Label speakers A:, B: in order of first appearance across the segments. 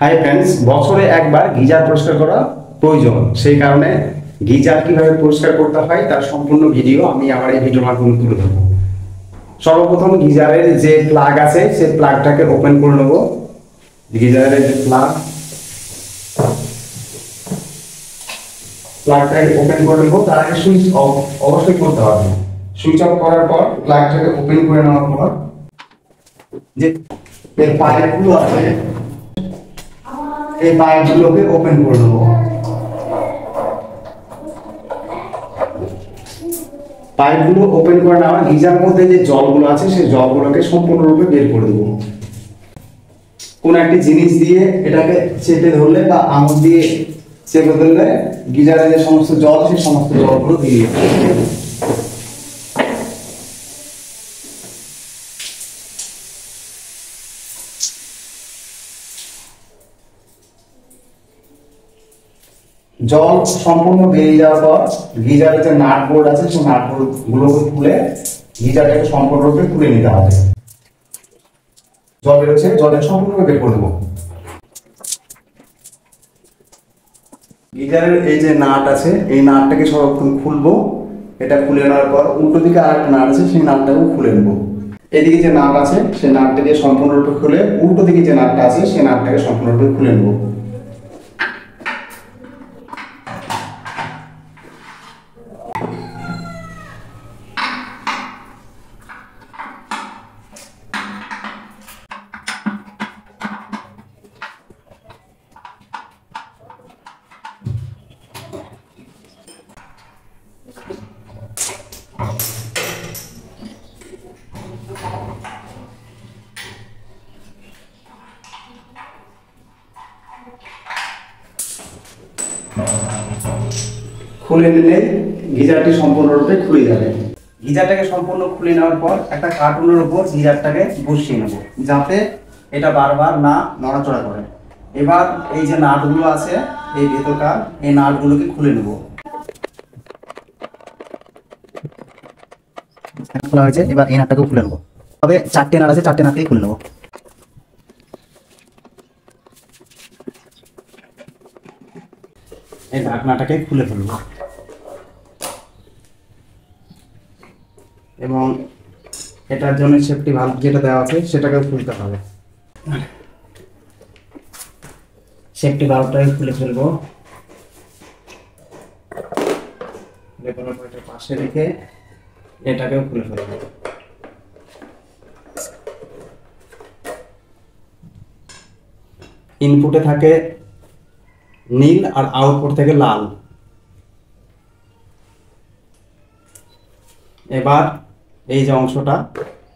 A: Hi friends, বছরে একবার geyser পরিষ্কার করা প্রয়োজন। সেই কারণে গিজার কিভাবে পরিষ্কার করতে হয় তার সম্পূর্ণ ভিডিও আমি আমার এই ভিডিওর মাধ্যমে তুলে ধরবো। সর্বপ্রথম গিজারের যে প্লাগ আছে সেই প্লাগটাকে ওপেন করে নেব। গিজারের যে প্লাগটাকে ওপেন করে নেব। তার আগে সুইচ অফ অবশ্যই করতে হবে। সুইচ অফ করার পর প্লাগটাকে ওপেন করে নেওয়ার পর যে এর পাইপগুলো আছে এই পাইপগুলোকে ওপেন করে নেব। পাইপগুলো ওপেন করে নেওয়া, গিজার মধ্যে যে জলগুলো আছে সেই জলগুলোকে সম্পূর্ণরূপে বের করে দেবো। কোন একটি জিনিস দিয়ে এটাকে চেপে ধরলে বা আঙুল দিয়ে চেপে ধরলে গিজারের যে সমস্ত জল সেই সমস্ত জলগুলো দিয়ে জল সম্পূর্ণ বেরিয়ে যাওয়ার পর গিজারের যে নাট বোর্ড আছে সেই নাট বোর্ড গুলোকে খুলে গিজারটাকে সম্পূর্ণরূপে খুলে নিতে হবে। জল বেরোচ্ছে, জলটা সম্পূর্ণরূপে বের করে দেবো। গিজারের এই যে নাট আছে এই নাটটাকে সর্বপ্রথম খুলবো। এটা খুলে নেওয়ার পর উল্টো দিকে আরেকটা নাট আছে সেই নাটটাকেও খুলে নেবো। এদিকে যে নাট আছে সেই নাটটাকে সম্পূর্ণরূপে খুলে উল্টো দিকে যে নাটটা আছে সেই নাটটাকে সম্পূর্ণরূপে খুলে নেবো। খুলে নিলে গিজারটি সম্পূর্ণরূপে খুলে যাবে। গিজারটাকে সম্পূর্ণ খুলে নেওয়ার পর একটা কার্টুনের উপর গিজারটাকে বসিয়ে নেব যাতে এটা বারবার না নড়াচড়া করে। এবার এই যে নাটগুলো আছে এই ভেতরকার এই নাটগুলোকে খুলে নেব। খোলা হয়েছে, এবার এই নাটটাকেও খুলে নেব। তবে চারটে নাট আছে, চারটে নাটকেই খুলে নেব। এই ঢাকনাটাকে খুলে ফেলবো এবং এটার জন্য সেফটি ভালভ যেটা দেওয়া আছে সেটাকেও খুলতে হবে। সেফটি ভালভটাকে খুলে ফেলবো। পাশে রেখে এটাকেও খুলে ফেলবো। ইনপুটে থাকে নীল আর আউটপুট থেকে লাল। এবার এই যে অংশটা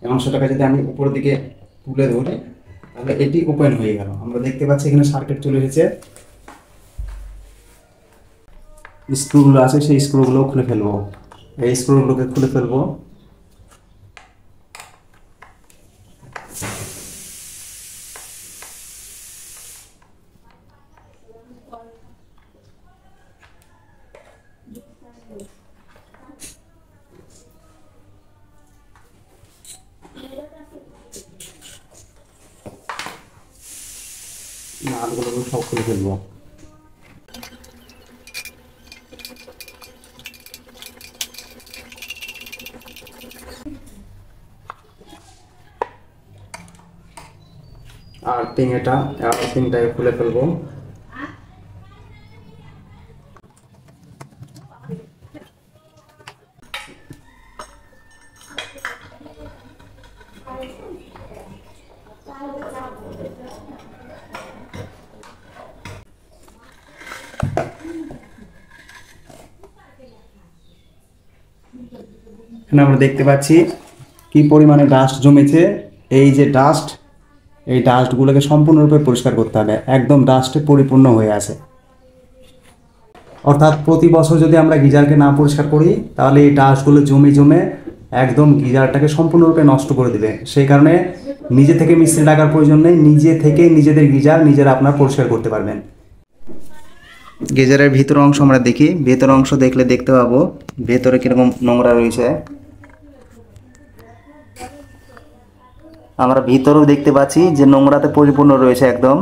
A: এই অংশটাকে যদি আমি উপরের দিকে তুলে ধরি তাহলে এটি ওপেন হয়ে গেল। আমরা দেখতে পাচ্ছি এখানে সার্কিট চলে এসেছে। স্ক্রুগুলো আছে সেই স্ক্রুগুলো খুলে ফেলবো। এই স্ক্রুগুলোকে খুলে ফেলবো। নাটগুলো সব খুলে ফেলবো। আর আর্থিংটাকে খুলে ফেলবো। এখানে আমরা দেখতে পাচ্ছি কি পরিমাণে ডাস্ট জমেছে। এই যে ডাস্ট এই ডাস্টগুলোকে সম্পূর্ণরূপে পরিষ্কার করতে হবে। একদম ডাস্টে পরিপূর্ণ হয়ে আছে। অর্থাৎ প্রতি বছর যদি আমরা গিজারকে না পরিষ্কার করি তাহলে এই ডাস্টগুলো জমে জমে একদম গিজারটাকে সম্পূর্ণরূপে নষ্ট করে দেবে। সেই কারণে নিজে থেকে মিস্ত্রি ডাকার প্রয়োজন নেই, নিজে থেকে নিজেদের গিজার নিজেরা আপনারা পরিষ্কার করতে পারবেন। গিজারের ভিতর অংশ আমরা দেখি। ভেতর অংশ দেখলে দেখতে পাবো ভেতরে কিরকম নোংরা রয়েছে। আমরা ভিতরেও দেখতে পাচ্ছি যে নোংরাতে পরিপূর্ণ রয়েছে একদম।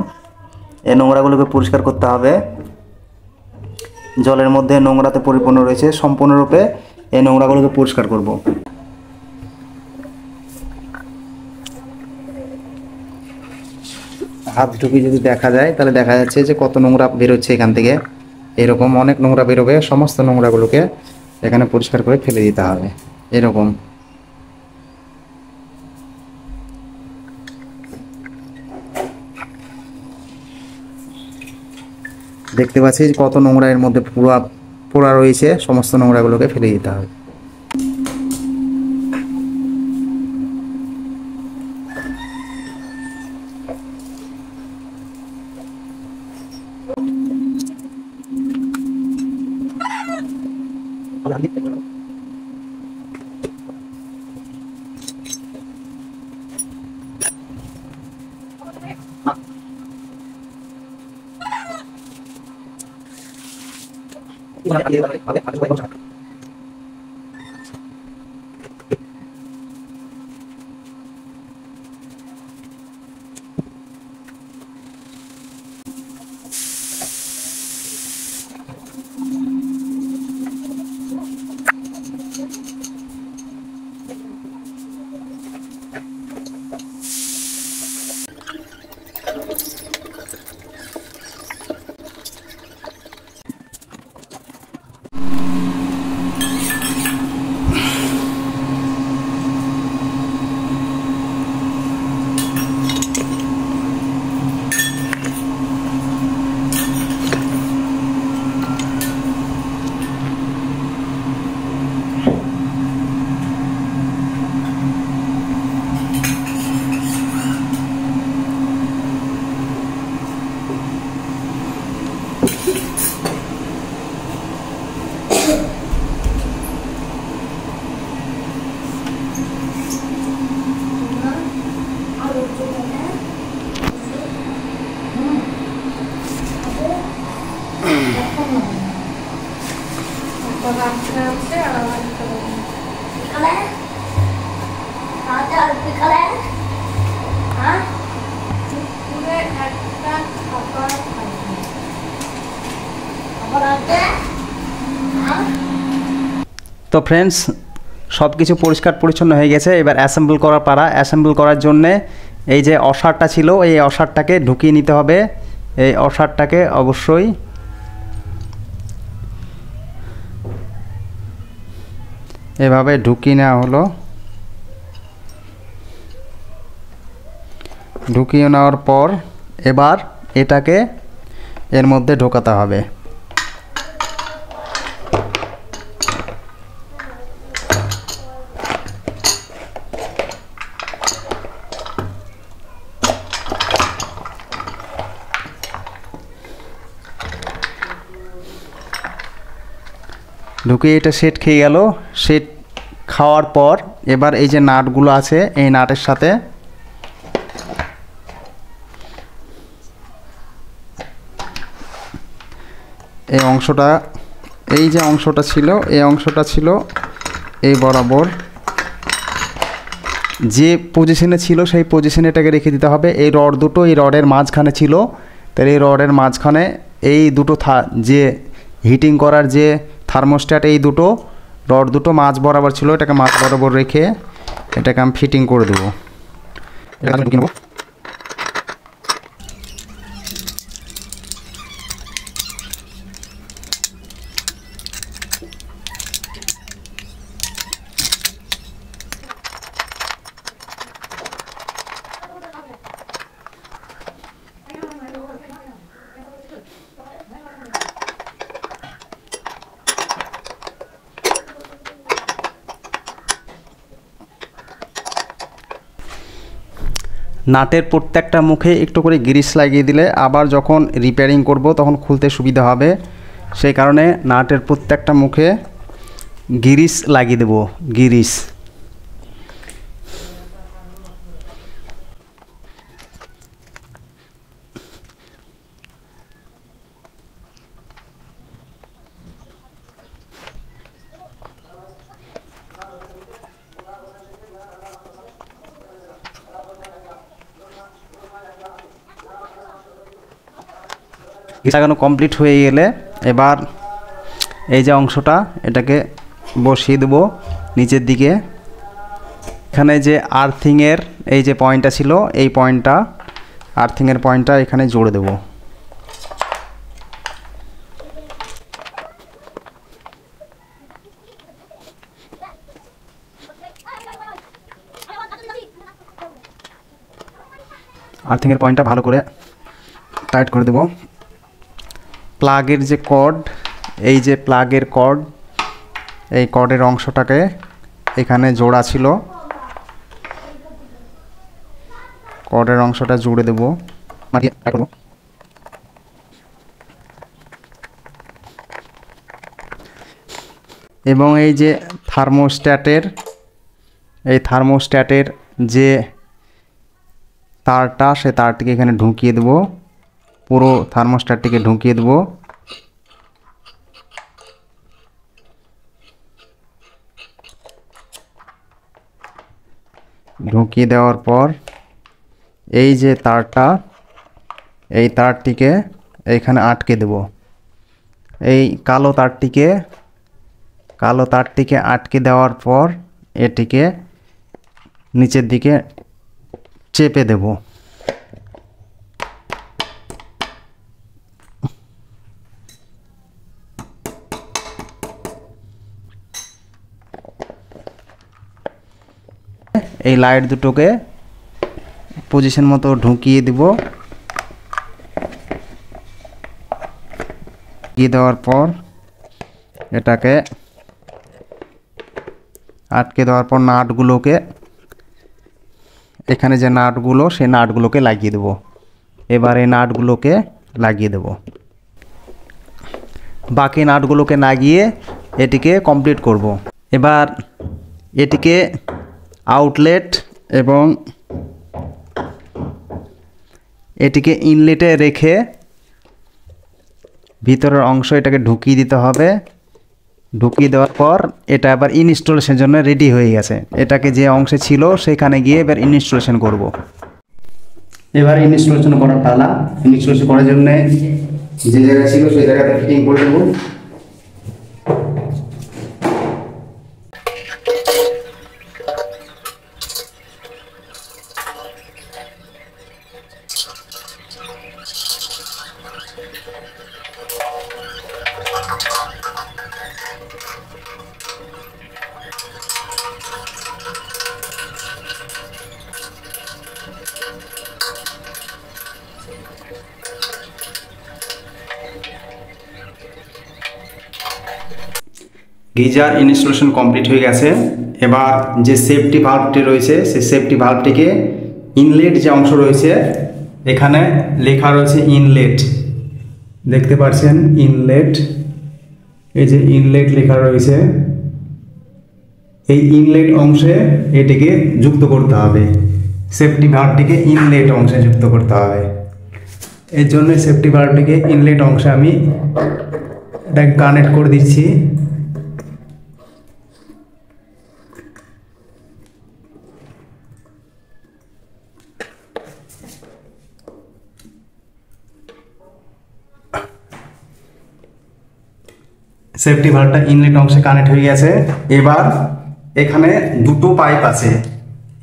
B: এই নোংরাগুলোকে পরিষ্কার করতে হবে। জলের মধ্যে নোংরাতে পরিপূর্ণ রয়েছে, সম্পূর্ণরূপে এই নোংরাগুলোকে পরিষ্কার করব। হাত ঢুকে যদি দেখা যায় তাহলে দেখা যাচ্ছে যে কত নোংরা বেরোচ্ছে এখান থেকে। এরকম অনেক নোংরা বেরোবে, সমস্ত নোংরাগুলোকে এখানে পরিষ্কার করে ফেলে দিতে হবে। এরকম দেখতে পাচ্ছি কত নোংরা এর মধ্যে পোড়া রয়েছে, সমস্ত নোংরাগুলোকে ফেলে দিতে হবে। তো ফ্রেন্ডস, সব কিছু পরিষ্কার পরিচ্ছন্ন হয়ে গেছে। এবার অ্যাসেম্বল করার পালা। অ্যাসেম্বল করার জন্যে এই যে অসারটা ছিল, এই অসারটাকে ঢুকিয়ে নিতে হবে। এই অসারটাকে অবশ্যই এভাবে ঢুকিয়ে নেওয়া হলো। ঢুকিয়ে নেওয়ার পর এবার এটাকে এর মধ্যে ঢোকাতে হবে। ঢুকিয়ে এটা সেট খেয়ে গেল। সেট খাওয়ার পর এবার এই যে নাটগুলো আছে, এই নাটের সাথে এই অংশটা, এই যে অংশটা ছিল, এই অংশটা ছিল এই বরাবর যে পজিশনে ছিল সেই পজিশনে এটাকে রেখে দিতে হবে। এই রড দুটো এই রডের মাঝখানে ছিল, তাহলে এই রডের মাঝখানে এই দুটো যে হিটিং করার যে থার্মোস্ট্যাট, এই দুটো রড দুটো মাঝ বরাবর ছিল, এটাকে মাঝ বরাবর রেখে এটাকে আমি ফিটিং করে দেবো। নাটের প্রত্যেকটা মুখে একটু করে গ্রিস লাগিয়ে দিলে আবার যখন রিপেয়ারিং করব তখন খুলতে সুবিধা হবে। সেই কারণে নাটের প্রত্যেকটা মুখে গ্রিস লাগিয়ে দেব। গ্রিস লাগানো কমপ্লিট হয়ে গেলে এবার এই যে অংশটা এটাকে বসিয়ে দেবো নিচের দিকে। এখানে যে আর্থিংয়ের এই যে পয়েন্টটা ছিল, এই পয়েন্টটা আর্থিংয়ের পয়েন্টটা এখানে জুড়ে দেবো। আর্থিংয়ের পয়েন্টটা ভালো করে টাইট করে দেব। প্লাগের যে কর্ড, এই যে প্লাগের কর্ড, এই কর্ডের অংশটাকে এখানে জোড়া ছিল, কর্ডের অংশটা জুড়ে দেব। এবং এই যে থার্মোস্ট্যাটের যে তারটা, সে তারটিকে এখানে ঢুকিয়ে দেব, পুরো থার্মোস্ট্যাটটিকে ঢুকিয়ে দেব। ঢুকিয়ে দেওয়ার পর এই যে তারটা, এই তারটিকে এইখানে আটকে দেব। এই কালো তারটিকে আটকে দেওয়ার পর এটিকে নিচের দিকে চেপে দেব। এই লাইট দুটোকে পজিশন মতো ঢুকিয়ে দিব। ঢুকিয়ে দেওয়ার পর এটাকে আটকে দেওয়ার পর নাটগুলোকে, এখানে যে নাটগুলো, সেই নাটগুলোকে লাগিয়ে দেব। এবার এই নাটগুলোকে লাগিয়ে দেব। বাকি নাটগুলোকে লাগিয়ে এটিকে কমপ্লিট করব। এবার এটিকে আউটলেট এবং এটিকে ইনলেটে রেখে ভিতরের অংশ এটাকে ঢুকিয়ে দিতে হবে। ঢুকিয়ে দেওয়ার পর এটা আবার ইনস্টলেশনের জন্য রেডি হয়ে গেছে। এটাকে যে অংশে ছিল সেখানে গিয়ে এবার ইনস্টলেশন করব।
A: এবার ইনস্টলেশন করার পালা। ইনস্টলেশন করার জন্য যে জায়গা ছিল সেই জায়গাতে ফিটিং করে দেব। গিজার ইনস্টলেশন কমপ্লিট হয়ে গেছে। এবার যে সেফটি ভাল্বটি রয়েছে, সেই সেফটি ভাল্বটিকে ইনলেট যে অংশ রয়েছে, এখানে লেখা রয়েছে ইনলেট, দেখতে পাচ্ছেন ইনলেট, এই যে ইনলেট লেখা রয়েছে, এই ইনলেট অংশে এটিকে যুক্ত করতে হবে। সেফটি ভাল্বটিকে ইনলেট অংশে যুক্ত করতে হবে। এর জন্য সেফটি ভাল্বটিকে ইনলেট অংশে আমি এটা কানেক্ট করে দিচ্ছি। সেফটি ভাল্বটা ইনলেট অংশে কানেক্ট হয়ে গেছে। এবার এখানে দুটো পাইপ আছে,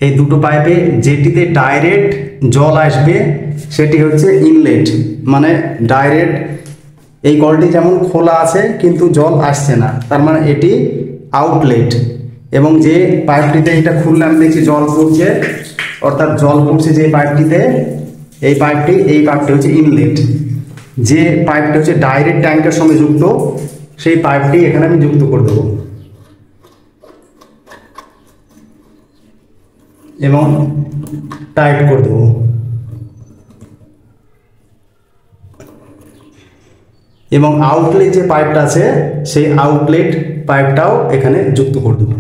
A: এই দুটো পাইপে যেটিতে ডাইরেক্ট জল আসবে সেটি হচ্ছে ইনলেট, মানে ডাইরেক্ট এই কলটি যেমন খোলা আছে কিন্তু জল আসছে না, তার মানে এটি আউটলেট। এবং যে পাইপটিতে এটা খুললে আমি দেখছি জল পড়ছে, অর্থাৎ জল পড়ছে যে পাইপটিতে, এই পাইপটি হচ্ছে ইনলেট। যে পাইপটি হচ্ছে ডাইরেক্ট ট্যাঙ্কের সঙ্গে যুক্ত, সেই পাইপটি এখানে আমি যুক্ত করে দেবো এবং টাইট করে দেবো। এবং আউটলেট যে পাইপটা আছে সেই আউটলেট পাইপটাও এখানে যুক্ত করে দেবো।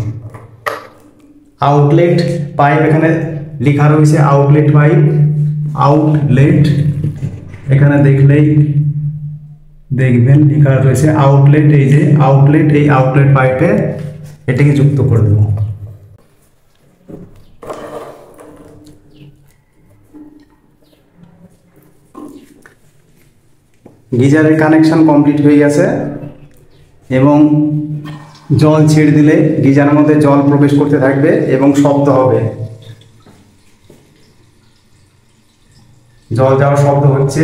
A: আউটলেট পাইপ এখানে লেখা রয়েছে আউটলেট পাইপ, আউটলেট এখানে দেখলেই দেখবেন লেখা রয়েছে আউটলেট। এই যে আউটলেট, এই আউটলেট পাইপে এটাকে যুক্ত করে দেবো। গিজারের কানেকশন কমপ্লিট হয়ে গেছে এবং জল ছেড়ে দিলে গিজারের মধ্যে জল প্রবেশ করতে থাকবে এবং শব্দ হবে, জল যাওয়ার শব্দ হচ্ছে।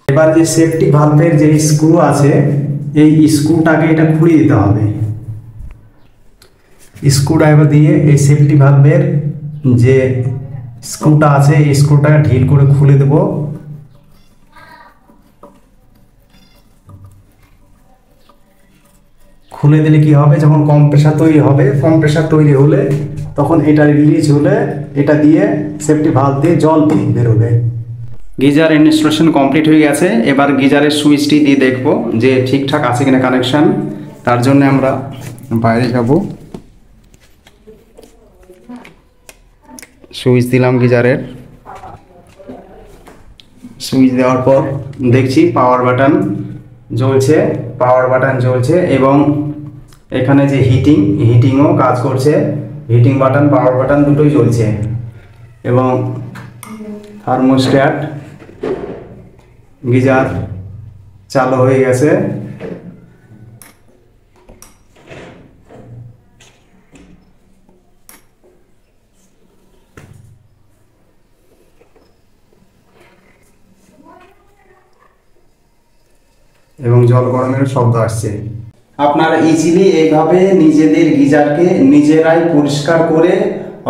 A: এবার যে সেফটি ভালভের যে স্ক্রু আছে এই স্ক্রুটাকে এটা খুলে দিতে হবে। স্ক্রুড্রাইভার দিয়ে এই সেফটি ভালভের যে স্ক্রুটা আছে এই স্ক্রুটাকে ঢিল করে খুলে দেব। খুলে দিলে কি হবে, যখন কম প্রেসার তৈরি হবে, কম প্রেসার তৈরি হলে তখন এটা রিলিজ হলে এটা দিয়ে সেফটি ভালভ দিয়ে জল বেরোবে। গিজার ইনস্টলেশন কমপ্লিট হয়ে গেছে। এবার গিজারের সুইচটি দিয়ে দেখব যে ঠিকঠাক আছে কিনা কানেকশন। তার জন্য আমরা বাইরে যাব, সুইচ দিলাম গিজারের। সুইচ দেওয়ার পর দেখছি পাওয়ার বাটন জ্বলছে, পাওয়ার বাটন জ্বলছে এবং এখানে যে হিটিংও কাজ করছে। হিটিং বাটন পাওয়ার বাটন দুটোই জ্বলছে এবং থার্মোস্ট্যাট গিজার চালু হয়ে গেছে। এবং জল গরমের শব্দ আসছে। আপনারা ইজিলি এইভাবে নিজেদের গিজারকে নিজেরাই পরিষ্কার করে,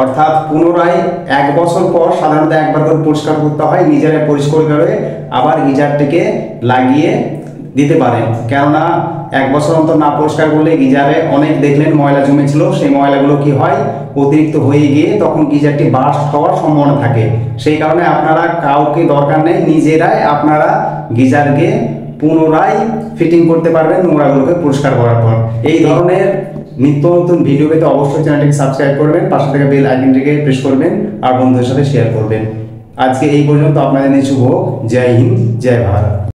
A: অর্থাৎ পুনরায় 1 বছর পর সাধারণত একবার করে পরিষ্কার করতে হয়, নিজেরাই পরিষ্কার করে আবার গিজারটিকে লাগিয়ে দিতে পারেন। কেননা 1 বছর অন্তর না পরিষ্কার করলে গিজারে অনেক দেখলেন ময়লা জমেছিল, সেই ময়লাগুলো কি হয় অতিরিক্ত হয়ে গিয়ে তখন গিজারটি বার্স্ট হওয়ার সম্ভাবনা থাকে। সেই কারণে আপনারা কাউকে দরকার নেই, নিজেরাই আপনারা গিজারকে পুনরায় ফিটিং করতে পারবেন নোংরাগুলোকে পরিষ্কার করার পর। এই ধরনের নিত্য নতুন ভিডিও পেতে অবশ্যই চ্যানেলটিকে সাবস্ক্রাইব করবেন, পাশে থেকে বেল আইকনটিকে প্রেস করবেন আর বন্ধুদের সাথে শেয়ার করবেন। আজকে এই পর্যন্ত, আপনাদের নিয়ে শুভ। জয় হিন্দ, জয় ভারত।